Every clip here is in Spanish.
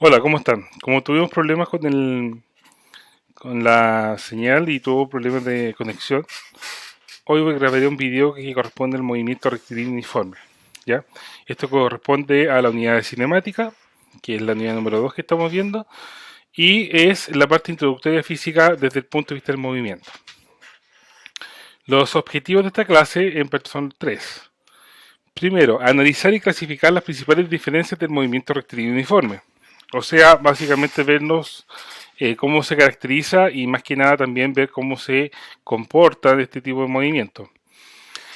Hola, ¿cómo están? Como tuvimos problemas con la señal y tuvo problemas de conexión, hoy grabaré un video que corresponde al movimiento rectilíneo uniforme. ¿Ya? Esto corresponde a la unidad de cinemática, que es la unidad número 2 que estamos viendo, y es la parte introductoria física desde el punto de vista del movimiento. Los objetivos de esta clase son tres. Primero, analizar y clasificar las principales diferencias del movimiento rectilíneo uniforme. O sea, básicamente vernos cómo se caracteriza y más que nada también ver cómo se comporta este tipo de movimiento.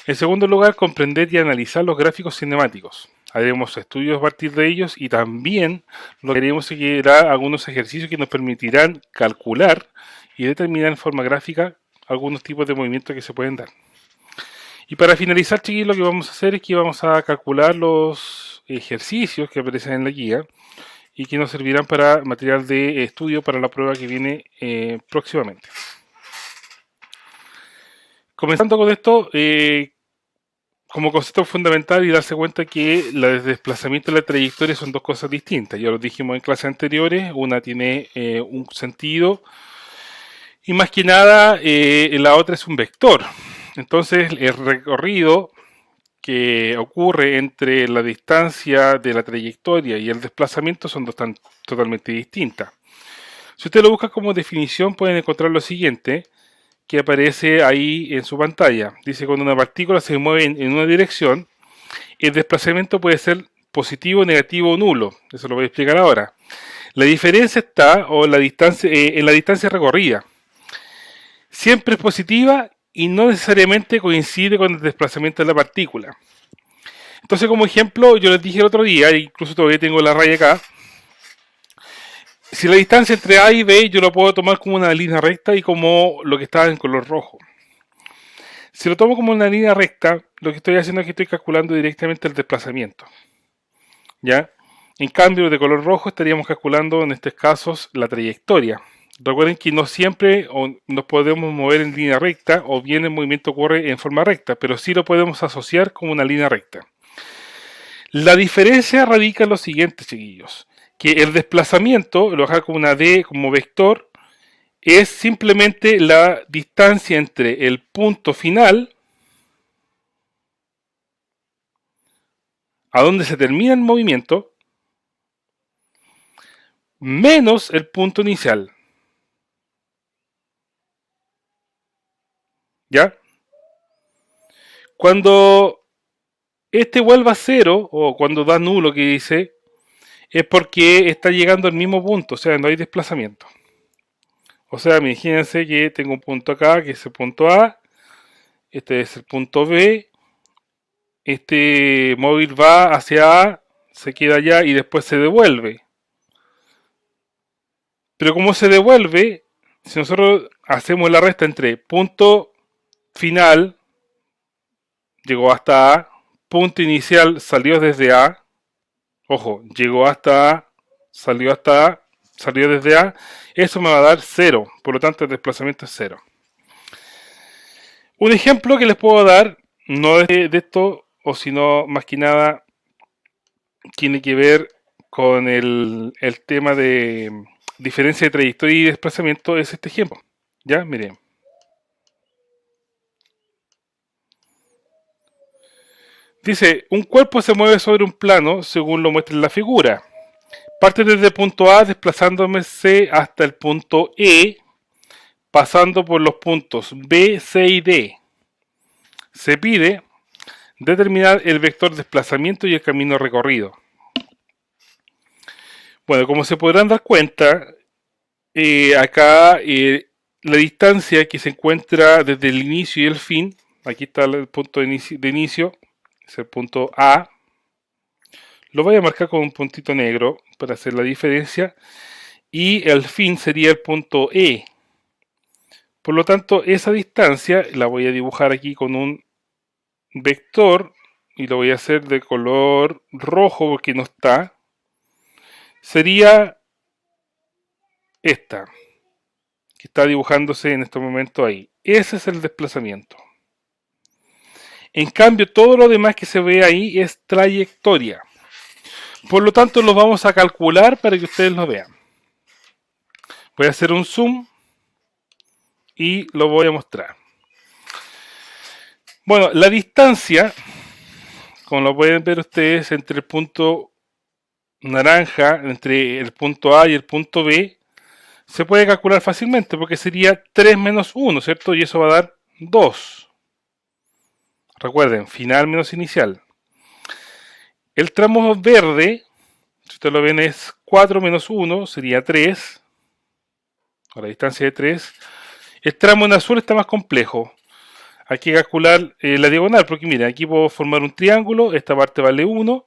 En segundo lugar, comprender y analizar los gráficos cinemáticos. Haremos estudios a partir de ellos y también lo que haremos será algunos ejercicios que nos permitirán calcular y determinar en forma gráfica algunos tipos de movimientos que se pueden dar. Y para finalizar, chiquillos, lo que vamos a hacer es que vamos a calcular los ejercicios que aparecen en la guía y que nos servirán para material de estudio para la prueba que viene próximamente. Comenzando con esto, como concepto fundamental y darse cuenta que el desplazamiento y la trayectoria son dos cosas distintas. Ya lo dijimos en clases anteriores, una tiene un sentido y más que nada la otra es un vector. Entonces el recorrido que ocurre entre la distancia de la trayectoria y el desplazamiento son dos totalmente distintas. Si usted lo busca como definición pueden encontrar lo siguiente que aparece ahí en su pantalla. Dice cuando una partícula se mueve en una dirección, el desplazamiento puede ser positivo, negativo o nulo. Eso lo voy a explicar ahora. La diferencia está en la distancia recorrida. Siempre es positiva y no necesariamente coincide con el desplazamiento de la partícula. Entonces, como ejemplo, yo les dije el otro día, incluso todavía tengo la raya acá, si la distancia entre A y B yo lo puedo tomar como una línea recta y como lo que está en color rojo. Si lo tomo como una línea recta, lo que estoy haciendo es que estoy calculando directamente el desplazamiento. ¿Ya? En cambio, de color rojo estaríamos calculando en estos casos la trayectoria. Recuerden que no siempre nos podemos mover en línea recta o bien el movimiento ocurre en forma recta, pero sí lo podemos asociar como una línea recta. La diferencia radica en lo siguiente, chiquillos, que el desplazamiento, lo dejar como una D como vector, es simplemente la distancia entre el punto final, a donde se termina el movimiento, menos el punto inicial. ¿Ya? Cuando este vuelva a cero, o cuando da nulo que dice, es porque está llegando al mismo punto, o sea, no hay desplazamiento. O sea, imagínense que tengo un punto acá, que es el punto A, este es el punto B, este móvil va hacia A, se queda allá y después se devuelve. Pero como se devuelve, si nosotros hacemos la resta entre punto final, llegó hasta A, punto inicial salió desde A, ojo, llegó hasta A, salió desde A, eso me va a dar 0, por lo tanto el desplazamiento es 0. Un ejemplo que les puedo dar, no de esto, o sino más que nada, tiene que ver con el tema de diferencia de trayectoria y desplazamiento, es este ejemplo. Ya, miren. Dice, un cuerpo se mueve sobre un plano según lo muestra en la figura. Parte desde el punto A desplazándose hasta el punto E, pasando por los puntos B, C y D. Se pide determinar el vector desplazamiento y el camino recorrido. Bueno, como se podrán dar cuenta, acá la distancia que se encuentra desde el inicio y el fin, aquí está el punto de inicio, es el punto A, lo voy a marcar con un puntito negro para hacer la diferencia, y el fin sería el punto E. Por lo tanto, esa distancia la voy a dibujar aquí con un vector y lo voy a hacer de color rojo porque no está. Sería esta, que está dibujándose en este momento ahí. Ese es el desplazamiento. En cambio, todo lo demás que se ve ahí es trayectoria. Por lo tanto, lo vamos a calcular para que ustedes lo vean. Voy a hacer un zoom y lo voy a mostrar. Bueno, la distancia, como lo pueden ver ustedes, entre el punto naranja, entre el punto A y el punto B, se puede calcular fácilmente porque sería 3 menos 1, ¿cierto? Y eso va a dar 2. Recuerden, final menos inicial. El tramo verde, si ustedes lo ven, es 4 menos 1, sería 3. A la distancia de 3. El tramo en azul está más complejo. Hay que calcular la diagonal, porque miren, aquí puedo formar un triángulo, esta parte vale 1.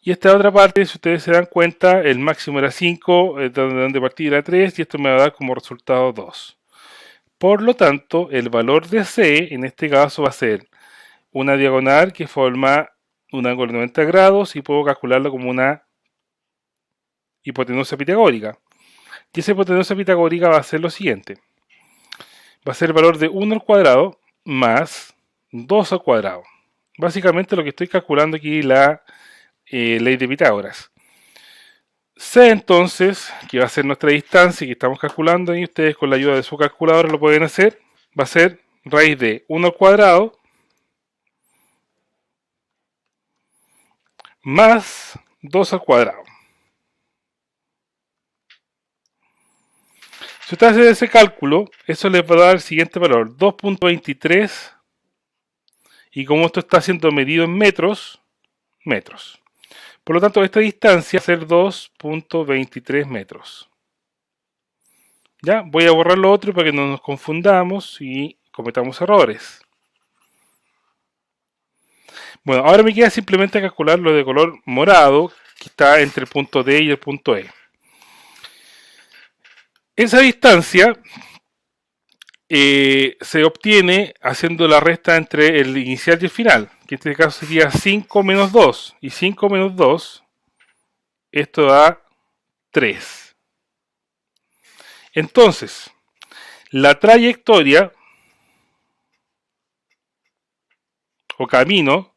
Y esta otra parte, si ustedes se dan cuenta, el máximo era 5, donde partí era 3, y esto me va a dar como resultado 2. Por lo tanto, el valor de C, en este caso, va a ser una diagonal que forma un ángulo de 90 grados, y puedo calcularlo como una hipotenusa pitagórica. Y esa hipotenusa pitagórica va a ser lo siguiente. Va a ser el valor de 1 al cuadrado más 2 al cuadrado. Básicamente lo que estoy calculando aquí la ley de Pitágoras. C entonces, que va a ser nuestra distancia que estamos calculando, y ustedes con la ayuda de su calculadora lo pueden hacer, va a ser raíz de 1 al cuadrado más 2 al cuadrado. Si ustedes hacen ese cálculo, eso les va a dar el siguiente valor, 2.23, y como esto está siendo medido en metros, metros. Por lo tanto, esta distancia va a ser 2.23 metros. Ya, voy a borrar lo otro para que no nos confundamos y cometamos errores. Bueno, ahora me queda simplemente calcular lo de color morado, que está entre el punto D y el punto E. Esa distancia se obtiene haciendo la resta entre el inicial y el final, que en este caso sería 5 menos 2. Y 5 menos 2, esto da 3. Entonces, la trayectoria o camino,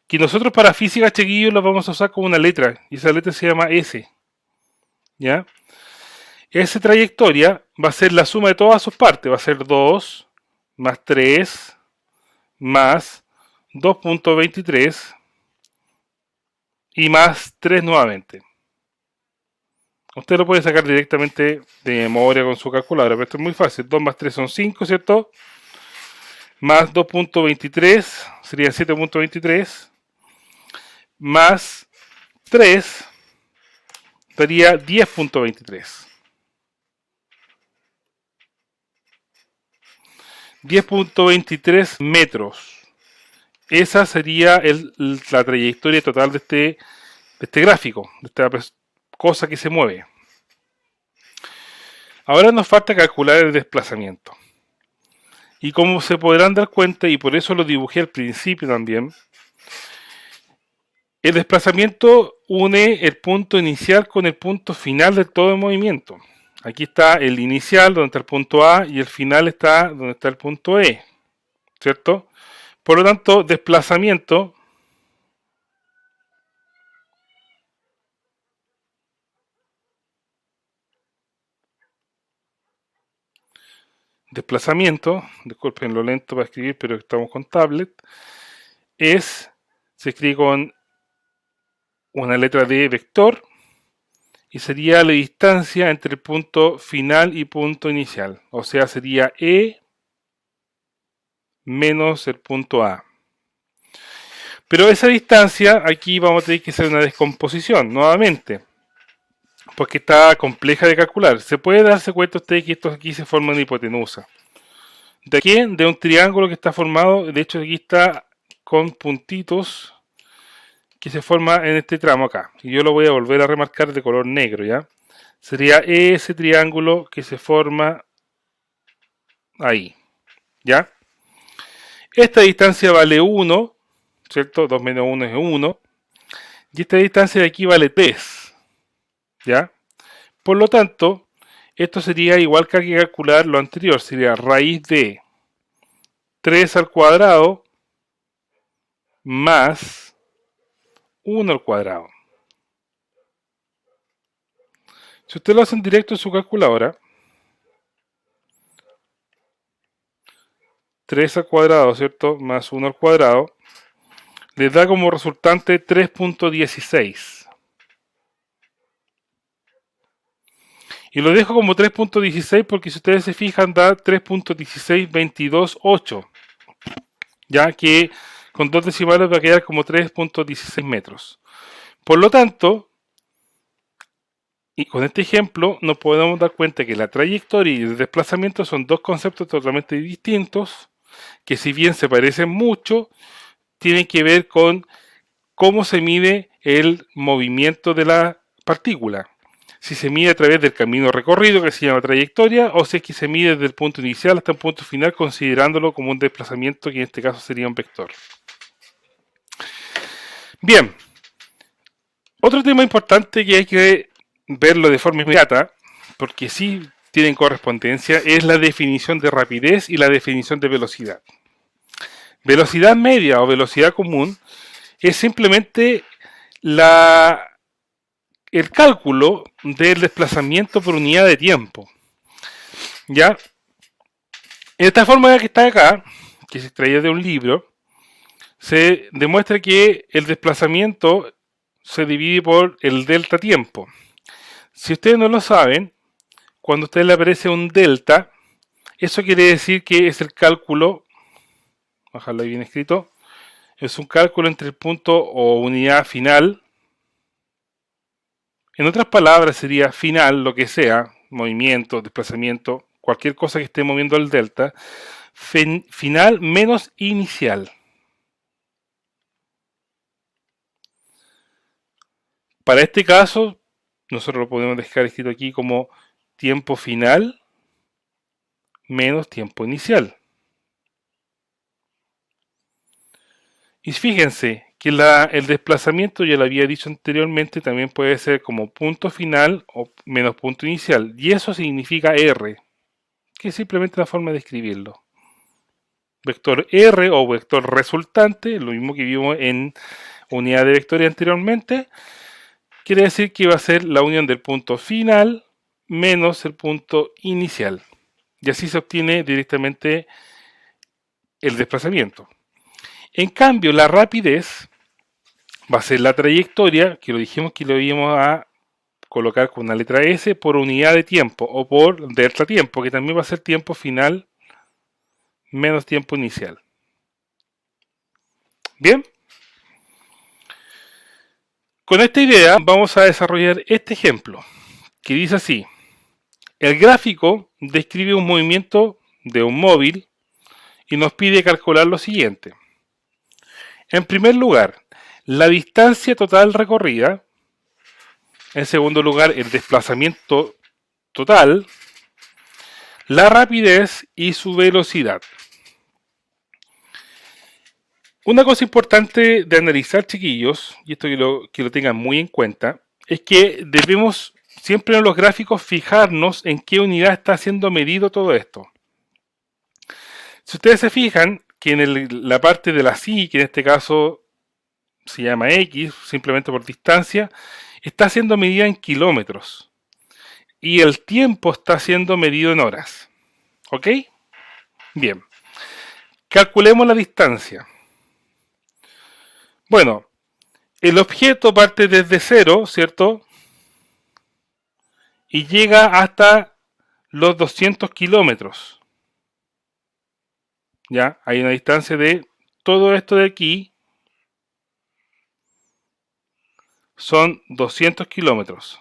que nosotros para física, chiquillos, lo vamos a usar como una letra, y esa letra se llama S. ¿Ya? Esa trayectoria va a ser la suma de todas sus partes, va a ser 2 más 3 más 2.23 y más 3 nuevamente. Usted lo puede sacar directamente de memoria con su calculadora, pero esto es muy fácil. 2 más 3 son 5, ¿cierto? Más 2.23 sería 7.23 más 3 daría 10.23. 10.23 metros. Esa sería la trayectoria total de este gráfico, de esta cosa que se mueve. Ahora nos falta calcular el desplazamiento. Y como se podrán dar cuenta, y por eso lo dibujé al principio también, el desplazamiento une el punto inicial con el punto final de todo el movimiento. Aquí está el inicial, donde está el punto A, y el final está donde está el punto E, ¿cierto? Por lo tanto, desplazamiento disculpen lo lento para escribir, pero estamos con tablet, se escribe con una letra de vector, y sería la distancia entre el punto final y punto inicial. O sea, sería E menos el punto A. Pero esa distancia, aquí vamos a tener que hacer una descomposición nuevamente, porque está compleja de calcular. Se puede darse cuenta usted que esto aquí se forma una hipotenusa. ¿De quién? De un triángulo que está formado, de hecho aquí está con puntitos que se forma en este tramo acá. Y yo lo voy a volver a remarcar de color negro, ¿ya? Sería ese triángulo que se forma ahí, ¿ya? Esta distancia vale 1, ¿cierto? 2 menos 1 es 1. Y esta distancia de aquí vale 3, ¿ya? Por lo tanto, esto sería igual que hay que calcular lo anterior. Sería raíz de 3 al cuadrado más 1 al cuadrado. Si usted lo hace en directo en su calculadora, 3 al cuadrado, ¿cierto? Más 1 al cuadrado, les da como resultante 3.16. Y lo dejo como 3.16 porque si ustedes se fijan da 3.16228. Ya que con dos decimales va a quedar como 3.16 metros. Por lo tanto, y con este ejemplo nos podemos dar cuenta que la trayectoria y el desplazamiento son dos conceptos totalmente distintos, que si bien se parecen mucho, tienen que ver con cómo se mide el movimiento de la partícula. Si se mide a través del camino recorrido, que se llama trayectoria, o si es que se mide desde el punto inicial hasta el punto final, considerándolo como un desplazamiento, que en este caso sería un vector. Bien, otro tema importante que hay que verlo de forma inmediata, porque sí tienen correspondencia, es la definición de rapidez y la definición de velocidad. Velocidad media o velocidad común es simplemente el cálculo del desplazamiento por unidad de tiempo. ¿Ya? En esta fórmula que está acá, que se extraía de un libro, se demuestra que el desplazamiento se divide por el delta tiempo. Si ustedes no lo saben, cuando a ustedes le aparece un delta, eso quiere decir que es el cálculo, bajarlo ahí bien escrito, es un cálculo entre el punto o unidad final. En otras palabras sería final, lo que sea, movimiento, desplazamiento, cualquier cosa que esté moviendo el delta, final menos inicial. Para este caso, nosotros lo podemos dejar escrito aquí como tiempo final menos tiempo inicial. Y fíjense que el desplazamiento, ya lo había dicho anteriormente, también puede ser como punto final o menos punto inicial. Y eso significa R, que es simplemente una forma de escribirlo. Vector R o vector resultante, lo mismo que vimos en unidad de vectores anteriormente, quiere decir que va a ser la unión del punto final menos el punto inicial. Y así se obtiene directamente el desplazamiento. En cambio, la rapidez va a ser la trayectoria, que lo dijimos que lo íbamos a colocar con una letra S por unidad de tiempo o por delta tiempo, que también va a ser tiempo final menos tiempo inicial. Bien, con esta idea vamos a desarrollar este ejemplo, que dice así: el gráfico describe un movimiento de un móvil y nos pide calcular lo siguiente. En primer lugar, la distancia total recorrida. En segundo lugar, el desplazamiento total, la rapidez y su velocidad. Una cosa importante de analizar, chiquillos, y esto que lo tengan muy en cuenta, es que debemos siempre en los gráficos fijarnos en qué unidad está siendo medido todo esto. Si ustedes se fijan que en la parte de la Y, que en este caso se llama X, simplemente por distancia, está siendo medida en kilómetros. Y el tiempo está siendo medido en horas. ¿Ok? Bien. Calculemos la distancia. Bueno, el objeto parte desde cero, ¿cierto? Y llega hasta los 200 kilómetros. ¿Ya? Hay una distancia de todo esto de aquí. Son 200 kilómetros.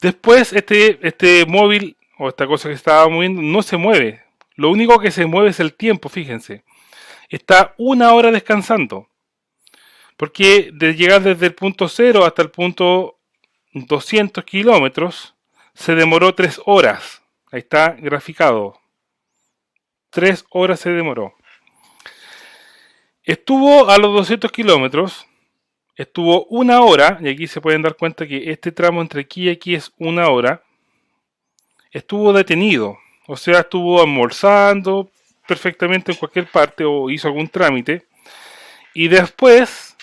Después este móvil o esta cosa que estaba moviendo no se mueve. Lo único que se mueve es el tiempo, fíjense. Está una hora descansando. Porque de llegar desde el punto 0 hasta el punto 200 kilómetros se demoró 3 horas. Ahí está graficado. 3 horas se demoró. Estuvo a los 200 kilómetros. Estuvo una hora. Y aquí se pueden dar cuenta que este tramo entre aquí y aquí es una hora. Estuvo detenido. O sea, estuvo almorzando perfectamente en cualquier parte o hizo algún trámite. Y después,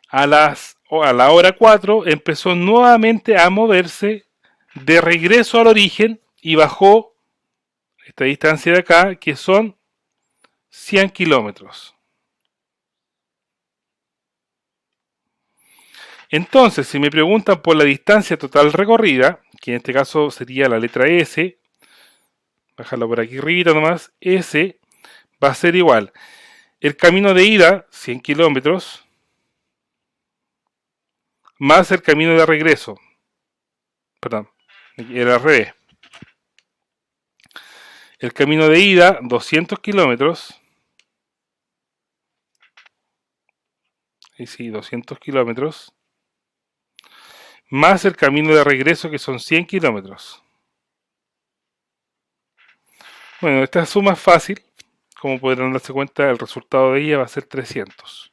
a la hora 4, empezó nuevamente a moverse de regreso al origen y bajó esta distancia de acá, que son 100 kilómetros. Entonces, si me preguntan por la distancia total recorrida, que en este caso sería la letra S, bajarlo por aquí arriba nomás, S va a ser igual. El camino de ida, 100 kilómetros, más el camino de regreso. Perdón, era al revés. El camino de ida, 200 kilómetros. Y sí, 200 kilómetros. Más el camino de regreso, que son 100 kilómetros. Bueno, esta suma es fácil. Como podrán darse cuenta, el resultado de ella va a ser 300.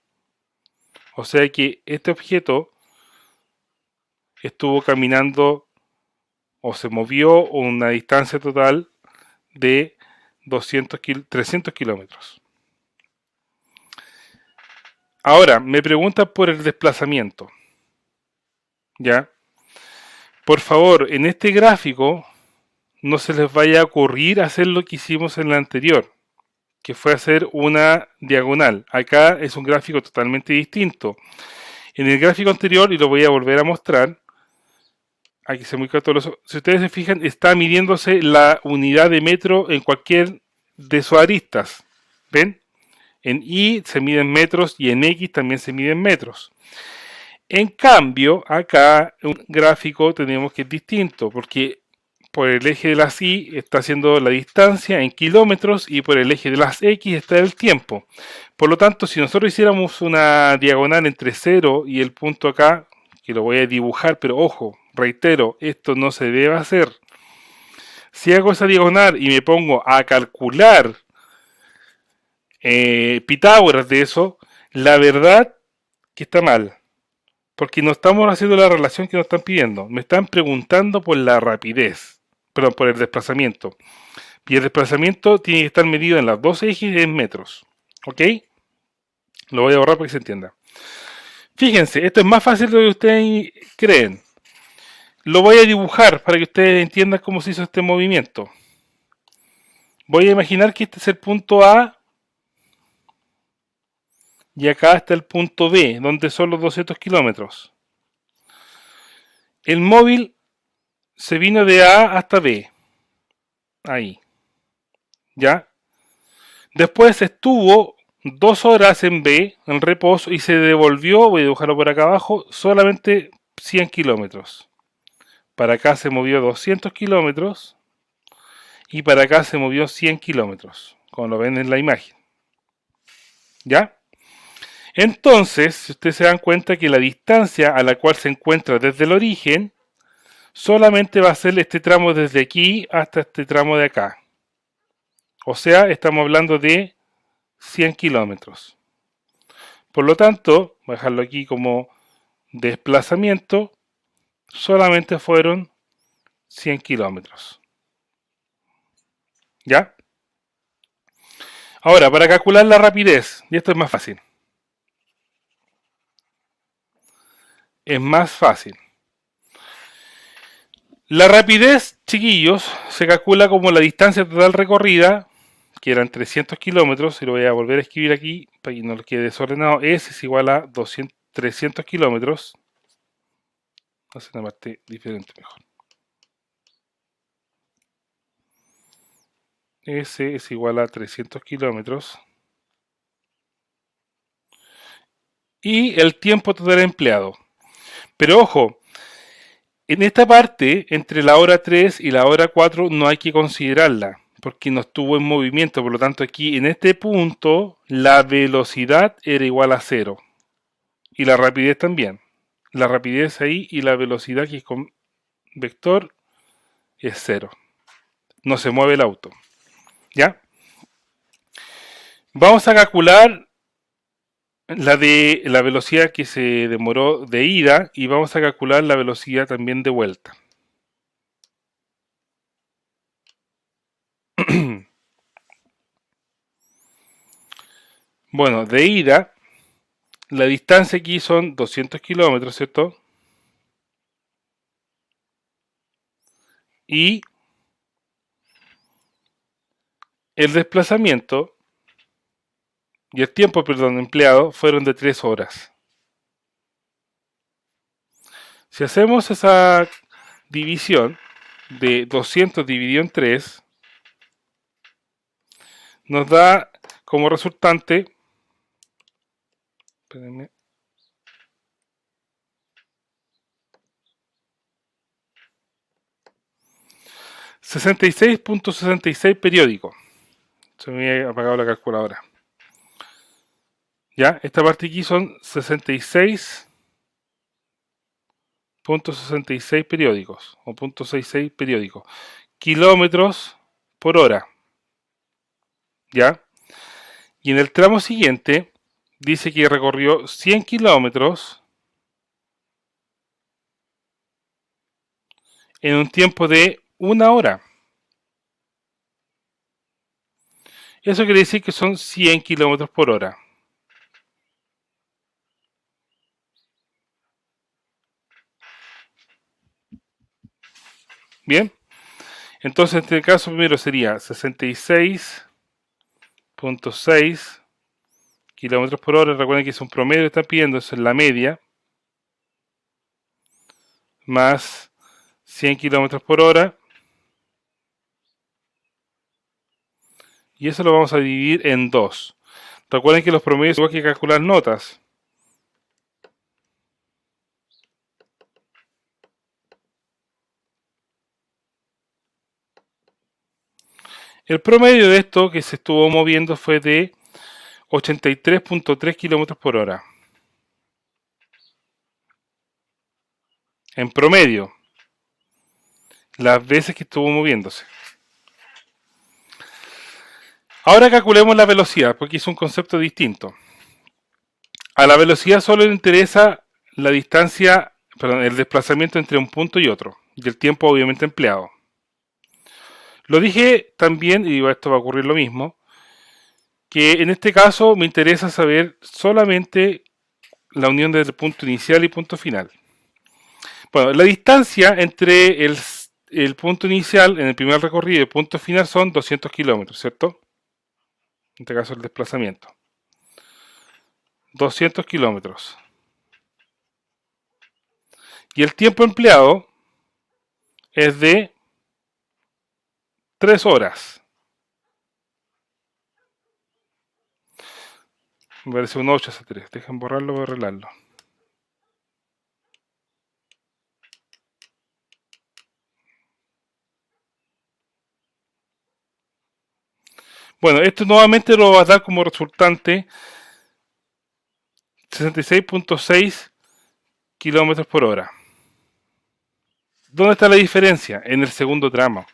O sea que este objeto estuvo caminando o se movió una distancia total de 300 kilómetros. Ahora, me preguntan por el desplazamiento. ¿Ya? Por favor, en este gráfico no se les vaya a ocurrir hacer lo que hicimos en el anterior, que fue hacer una diagonal. Acá es un gráfico totalmente distinto. En el gráfico anterior, y lo voy a volver a mostrar, aquí se muy cataloso, si ustedes se fijan, está midiéndose la unidad de metro en cualquier de sus aristas. ¿Ven? En Y se miden metros y en X también se miden metros. En cambio, acá un gráfico tenemos que es distinto, porque por el eje de las Y está haciendo la distancia en kilómetros y por el eje de las X está el tiempo. Por lo tanto, si nosotros hiciéramos una diagonal entre 0 y el punto acá, que lo voy a dibujar, pero ojo, reitero, esto no se debe hacer. Si hago esa diagonal y me pongo a calcular Pitágoras de eso, la verdad que está mal. Porque no estamos haciendo la relación que nos están pidiendo. Me están preguntando por la rapidez. Perdón, por el desplazamiento. Y el desplazamiento tiene que estar medido en las dos ejes en metros. ¿Ok? Lo voy a borrar para que se entienda. Fíjense, esto es más fácil de lo que ustedes creen. Lo voy a dibujar para que ustedes entiendan cómo se hizo este movimiento. Voy a imaginar que este es el punto A y acá está el punto B, donde son los 200 kilómetros. El móvil se vino de A hasta B. Ahí. ¿Ya? Después estuvo 2 horas en B, en reposo, y se devolvió, voy a dibujarlo por acá abajo, solamente 100 kilómetros. Para acá se movió 200 kilómetros y para acá se movió 100 kilómetros, como lo ven en la imagen. ¿Ya? Entonces, si ustedes se dan cuenta que la distancia a la cual se encuentra desde el origen solamente va a ser este tramo desde aquí hasta este tramo de acá. O sea, estamos hablando de 100 kilómetros. Por lo tanto, voy a dejarlo aquí como desplazamiento, solamente fueron 100 kilómetros. ¿Ya? Ahora, para calcular la rapidez, y esto es más fácil. Es más fácil. La rapidez, chiquillos, se calcula como la distancia total recorrida, que eran 300 kilómetros, y lo voy a volver a escribir aquí para que no lo quede desordenado. S es igual a 300 kilómetros. Voy a hacer una parte diferente mejor. S es igual a 300 kilómetros. Y el tiempo total empleado. Pero ojo, en esta parte, entre la hora 3 y la hora 4, no hay que considerarla, porque no estuvo en movimiento. Por lo tanto, aquí en este punto, la velocidad era igual a 0. Y la rapidez también. La rapidez ahí y la velocidad, que es con vector, es 0. No se mueve el auto. ¿Ya? Vamos a calcular la velocidad que se demoró de ida y vamos a calcular la velocidad también de vuelta. Bueno, de ida La distancia aquí son 200 kilómetros, ¿cierto? Y el desplazamiento y el tiempo, perdón, empleado fueron de 3 horas. Si hacemos esa división de 200 dividido en 3, nos da como resultante, espérenme, 66.66 periódicos. Se me había apagado la calculadora. Ya, esta parte aquí son 66.66 periódicos, o .66 periódicos. Kilómetros por hora. ¿Ya? Y en el tramo siguiente dice que recorrió 100 kilómetros en un tiempo de 1 hora. Eso quiere decir que son 100 kilómetros por hora. Bien, entonces en este caso primero sería 66.6 kilómetros por hora. Recuerden que es un promedio que están pidiendo, eso es la media, más 100 kilómetros por hora. Y eso lo vamos a dividir en 2. Recuerden que los promedios igual que calcular notas. El promedio de esto que se estuvo moviendo fue de 83.3 kilómetros por hora. En promedio. Las veces que estuvo moviéndose. Ahora calculemos la velocidad, porque es un concepto distinto. A la velocidad solo le interesa la distancia, perdón, el desplazamiento entre un punto y otro, y el tiempo obviamente empleado. Lo dije también, y esto va a ocurrir lo mismo, que en este caso me interesa saber solamente la unión del punto inicial y punto final. Bueno, la distancia entre el punto inicial en el primer recorrido y el punto final son 200 kilómetros, ¿cierto? En este caso el desplazamiento. 200 kilómetros. Y el tiempo empleado es de 3 horas. Me parece un 8 ese 3. Dejen borrarlo o arreglarlo. Bueno, esto nuevamente lo va a dar como resultante 66.6 kilómetros por hora. ¿Dónde está la diferencia? En el segundo tramo.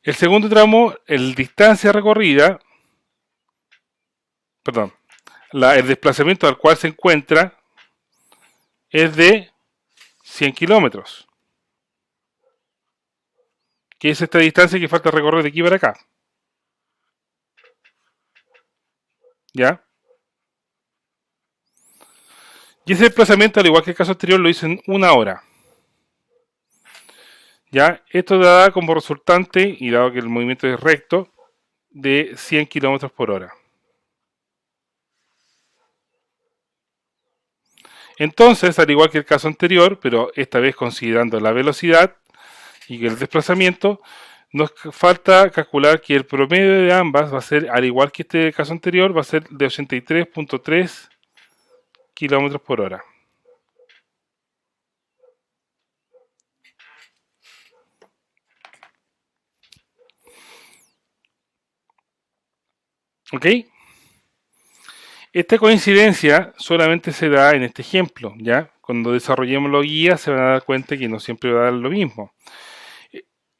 El segundo tramo, el distancia recorrida, perdón, el desplazamiento al cual se encuentra es de 100 kilómetros. Que es esta distancia que falta recorrer de aquí para acá. ¿Ya? Y ese desplazamiento, al igual que el caso anterior, lo hice en 1 hora. ¿Ya? Esto da como resultante, y dado que el movimiento es recto, de 100 kilómetros por hora. Entonces, al igual que el caso anterior, pero esta vez considerando la velocidad y que el desplazamiento, nos falta calcular que el promedio de ambas va a ser, al igual que este caso anterior, va a ser de 83.3 kilómetros por hora. ¿Ok? Esta coincidencia solamente se da en este ejemplo, ¿ya? Cuando desarrollemos la guía se van a dar cuenta que no siempre va a dar lo mismo.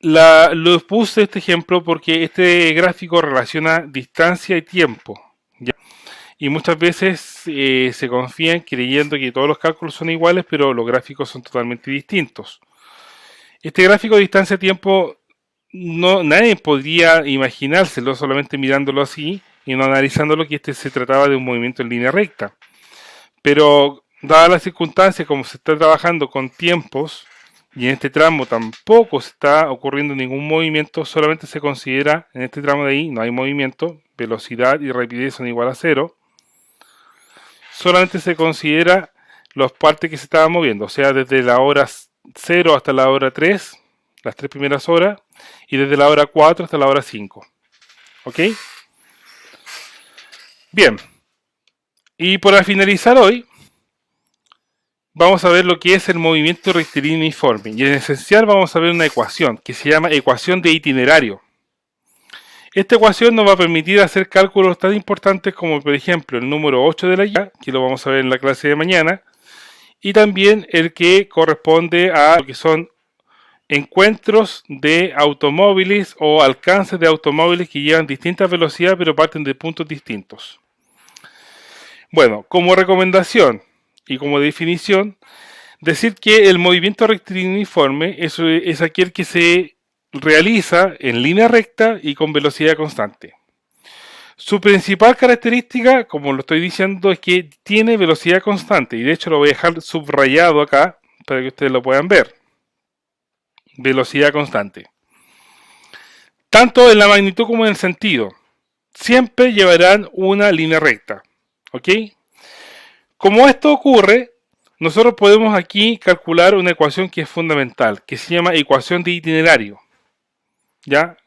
Lo puse este ejemplo porque este gráfico relaciona distancia y tiempo, ¿ya? Y muchas veces se confían creyendo que todos los cálculos son iguales, pero los gráficos son totalmente distintos. Este gráfico de distancia-tiempo nadie podría imaginárselo solamente mirándolo así, y no analizándolo que este se trataba de un movimiento en línea recta. Pero dadas las circunstancias, como se está trabajando con tiempos y en este tramo tampoco se está ocurriendo ningún movimiento, solamente se considera en este tramo de ahí no hay movimiento, velocidad y rapidez son igual a cero, solamente se considera los partes que se estaban moviendo, o sea, desde la hora 0 hasta la hora 3, las 3 primeras horas, y desde la hora 4 hasta la hora 5. ¿Ok? Bien. Y para finalizar hoy, vamos a ver lo que es el movimiento rectilíneo uniforme. Y en esencial vamos a ver una ecuación que se llama ecuación de itinerario. Esta ecuación nos va a permitir hacer cálculos tan importantes como, por ejemplo, el número 8 de la guía, que lo vamos a ver en la clase de mañana, y también el que corresponde a lo que son encuentros de automóviles o alcances de automóviles que llevan distintas velocidades pero parten de puntos distintos. Bueno, como recomendación y como definición, decir que el movimiento rectilíneo uniforme es aquel que se realiza en línea recta y con velocidad constante. Su principal característica, como lo estoy diciendo, es que tiene velocidad constante, y de hecho lo voy a dejar subrayado acá para que ustedes lo puedan ver. Velocidad constante. Tanto en la magnitud como en el sentido. Siempre llevarán una línea recta. ¿Ok? Como esto ocurre, nosotros podemos aquí calcular una ecuación que es fundamental, que se llama ecuación de itinerario. ¿Ya?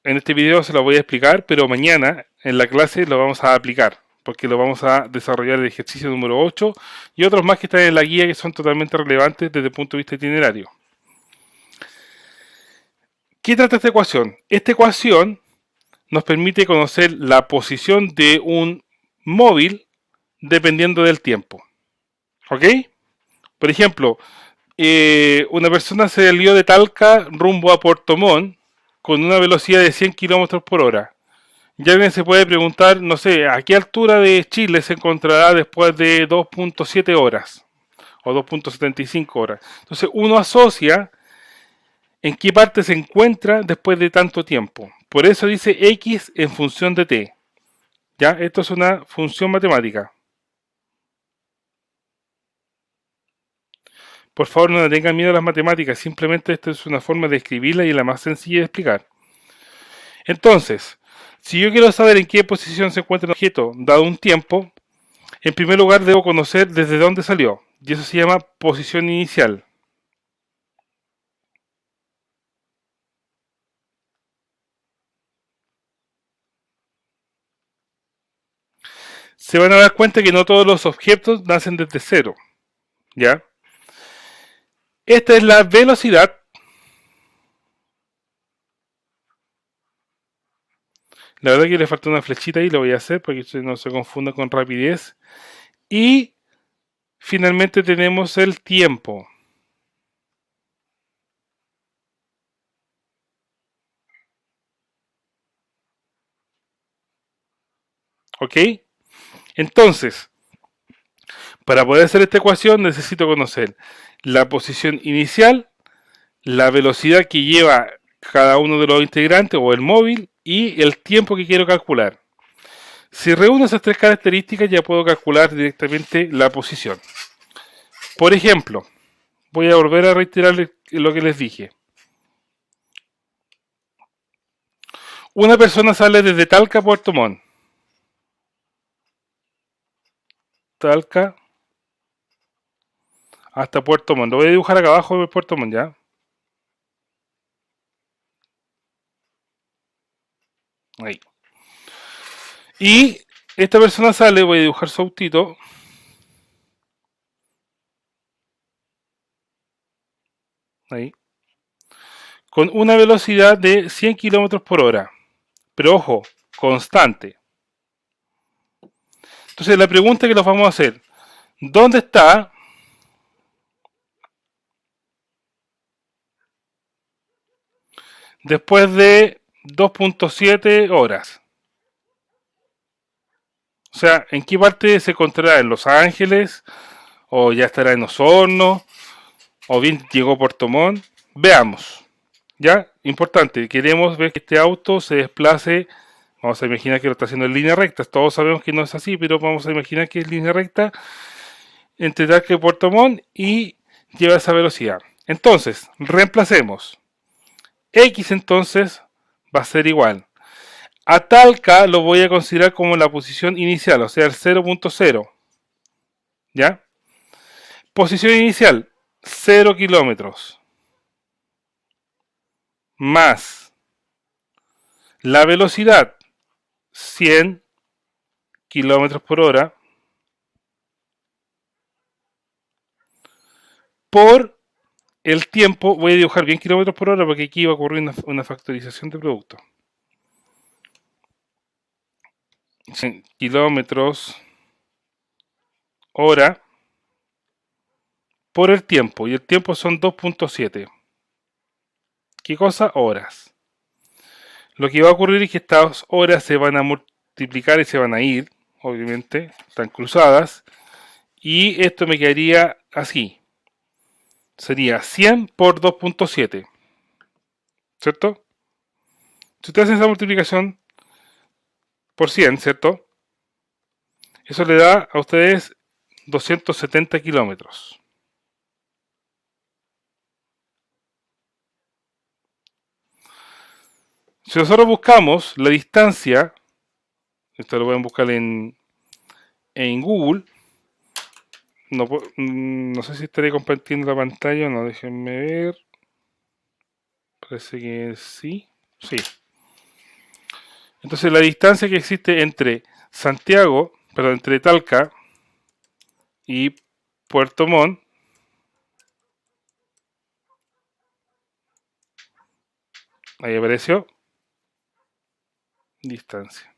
En este video se lo voy a explicar, pero mañana en la clase lo vamos a aplicar, porque lo vamos a desarrollar el ejercicio número 8 y otros más que están en la guía que son totalmente relevantes desde el punto de vista itinerario. ¿Qué trata esta ecuación? Esta ecuación nos permite conocer la posición de un móvil dependiendo del tiempo. ¿Ok? Por ejemplo, una persona se salió de Talca rumbo a Puerto Montt con una velocidad de 100 km por hora. Ya alguien se puede preguntar, no sé, ¿a qué altura de Chile se encontrará después de 2.7 horas? O 2.75 horas. Entonces uno asocia en qué parte se encuentra después de tanto tiempo. Por eso dice x en función de t. ¿Ya? Esto es una función matemática. Por favor, no le tengan miedo a las matemáticas, simplemente esto es una forma de escribirla y la más sencilla de explicar. Entonces, si yo quiero saber en qué posición se encuentra el objeto dado un tiempo, en primer lugar debo conocer desde dónde salió, y eso se llama posición inicial. Se van a dar cuenta que no todos los objetos nacen desde cero, ¿ya? Esta es la velocidad. La verdad que le falta una flechita ahí, lo voy a hacer para que no se confunda con rapidez. Y finalmente tenemos el tiempo. ¿Ok? Entonces, para poder hacer esta ecuación necesito conocer la posición inicial, la velocidad que lleva cada uno de los integrantes o el móvil y el tiempo que quiero calcular. Si reúno esas tres características ya puedo calcular directamente la posición. Por ejemplo, voy a volver a reiterar lo que les dije. Una persona sale desde Talca a Puerto Montt. Talca hasta Puerto Montt. Lo voy a dibujar acá abajo de Puerto Montt, ¿ya? Ahí. Y esta persona sale, voy a dibujar su autito. Ahí. Con una velocidad de 100 km por hora. Pero ojo, constante. Entonces la pregunta que nos vamos a hacer, ¿dónde está después de 2.7 horas? O sea, ¿en qué parte se encontrará? ¿En Los Ángeles? ¿O ya estará en Osorno? ¿O bien llegó a Puerto Montt? Veamos. ¿Ya? Importante, queremos ver que este auto se desplace Vamos a imaginar que lo está haciendo en línea recta. Todos sabemos que no es así, pero vamos a imaginar que es línea recta entre Talca y Puerto Montt y lleva esa velocidad. Entonces, reemplacemos. X entonces va a ser igual. A Talca lo voy a considerar como la posición inicial, o sea, el 0.0. ¿Ya? Posición inicial, 0 kilómetros. Más la velocidad, 100 kilómetros por hora. Por el tiempo, voy a dibujar bien kilómetros por hora porque aquí va a ocurrir una factorización de producto. 100 kilómetros hora por el tiempo, y el tiempo son 2.7. ¿Qué cosa? Horas. Lo que va a ocurrir es que estas horas se van a multiplicar y se van a ir, obviamente, están cruzadas, y esto me quedaría así. Sería 100 por 2.7, ¿cierto? Si ustedes hacen esa multiplicación por 100, ¿cierto? Eso le da a ustedes 270 kilómetros. Si nosotros buscamos la distancia, esto lo pueden buscar en Google, no sé si estaré compartiendo la pantalla o no, déjenme ver. Parece que sí. Sí. Entonces la distancia que existe entre entre Talca y Puerto Montt, ahí apareció, distancia.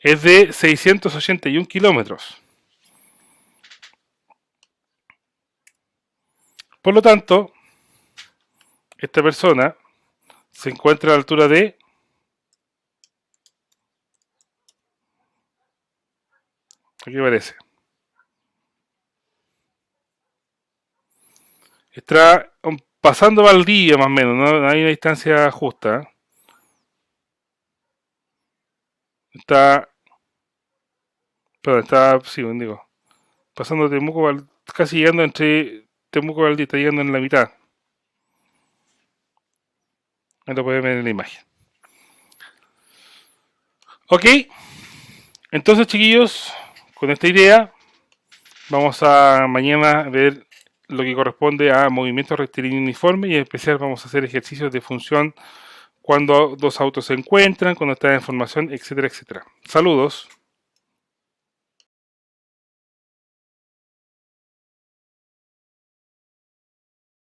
Es de 681 kilómetros. Por lo tanto, esta persona se encuentra a la altura de aquí aparece. Está pasando Valdivia más o menos, no hay una distancia justa. Está, sí, digo, pasando Temuco, casi llegando entre Temuco y Valdivia, está llegando en la mitad. Ahí lo pueden ver en la imagen. Ok, entonces chiquillos, con esta idea vamos a mañana ver lo que corresponde a movimiento rectilíneo uniforme y en especial vamos a hacer ejercicios de función cuando dos autos se encuentran, cuando están en formación, etcétera, etcétera. Saludos.